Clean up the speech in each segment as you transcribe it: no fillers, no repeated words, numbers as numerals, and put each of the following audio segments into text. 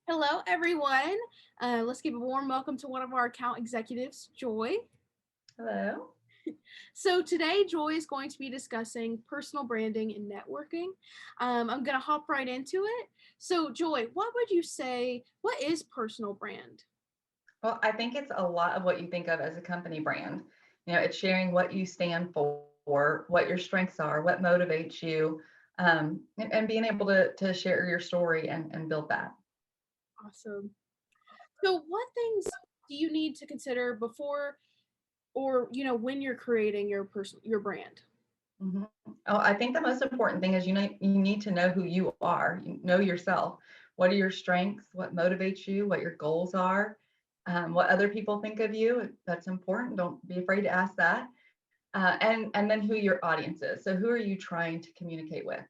Hello, everyone. Let's give a warm welcome to one of our account executives, Joy. Hello. So, today, Joy is going to be discussing personal branding and networking. I'm going to hop right into it. So, Joy, what would you say? What is personal brand? Well, I think it's a lot of what you think of as a company brand. It's sharing what you stand for, what your strengths are, what motivates you, and being able to share your story and build that. Awesome. So, what things do you need to consider before or, when you're creating your brand? Mhm. Oh, I think the most important thing is you need to know who you are. You know yourself. What are your strengths? What motivates you? What your goals are? What other people think of you? That's important. Don't be afraid to ask that. And then who your audience is. So who are you trying to communicate with?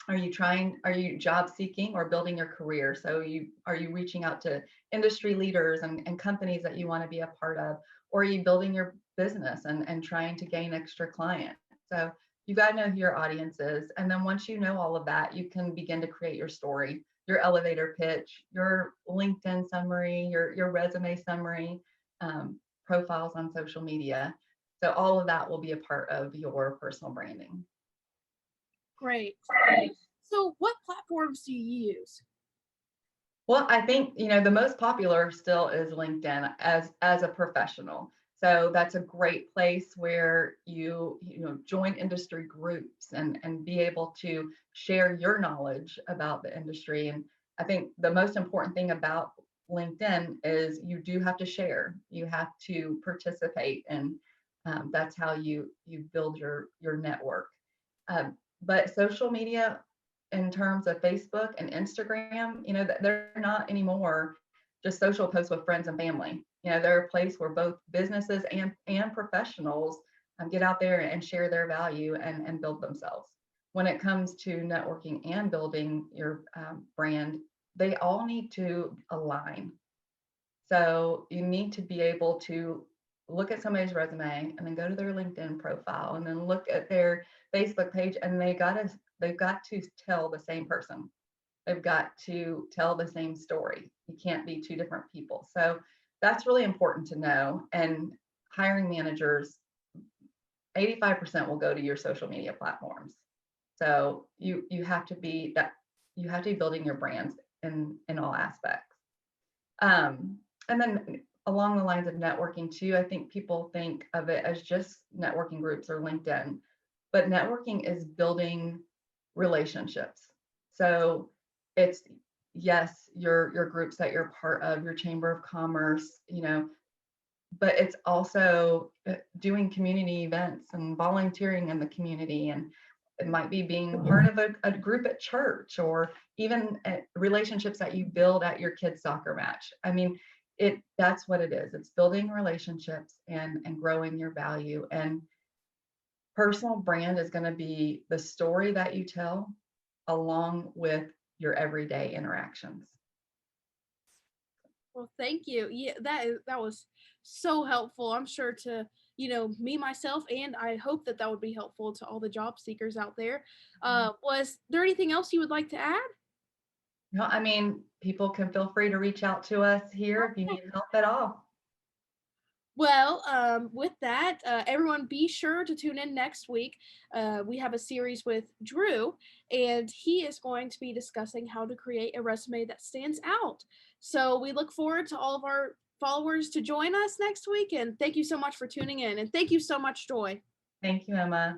Are you job seeking or building your career? So are you reaching out to industry leaders and companies that you want to be a part of? Or are you building your business and trying to gain extra clients? So you got to know who your audience is. And then once you know all of that, you can begin to create your story, your elevator pitch, your LinkedIn summary, your resume summary, profiles on social media. So all of that will be a part of your personal branding. Great. So, what platforms do you use? Well, I think, the most popular still is LinkedIn as a professional. So that's a great place where you join industry groups and be able to share your knowledge about the industry. And I think the most important thing about LinkedIn is you do have to share. You have to participate, and that's how you build your network. But social media, in terms of Facebook and Instagram, they're not anymore just social posts with friends and family. They're a place where both businesses and professionals get out there and share their value and build themselves. When it comes to networking and building your brand, they all need to align. So you need to be able to look at somebody's resume and then go to their LinkedIn profile and then look at their Facebook page, and they've got to tell the same person. They've got to tell the same story. You can't be two different people. So that's really important to know. And hiring managers, 85% will go to your social media platforms. So you have to be building your brands in all aspects. And then along the lines of networking too, I think people think of it as just networking groups or LinkedIn, but networking is building relationships. So it's yes, your groups that you're part of, your chamber of commerce, but it's also doing community events and volunteering in the community, and it might be being part of a group at church, or even relationships that you build at your kids' soccer match. I mean, that's what it is. It's building relationships and growing your value. And personal brand is going to be the story that you tell along with your everyday interactions. Well, thank you. Yeah, that was so helpful. I'm sure to, me myself, and I hope that that would be helpful to all the job seekers out there. Was there anything else you would like to add? No, I mean, people can feel free to reach out to us here if you need help at all. Well, with that, everyone be sure to tune in next week. We have a series with Drew, and he is going to be discussing how to create a resume that stands out. So we look forward to all of our followers to join us next week, and thank you so much for tuning in. And thank you so much, Joy. Thank you, Emma.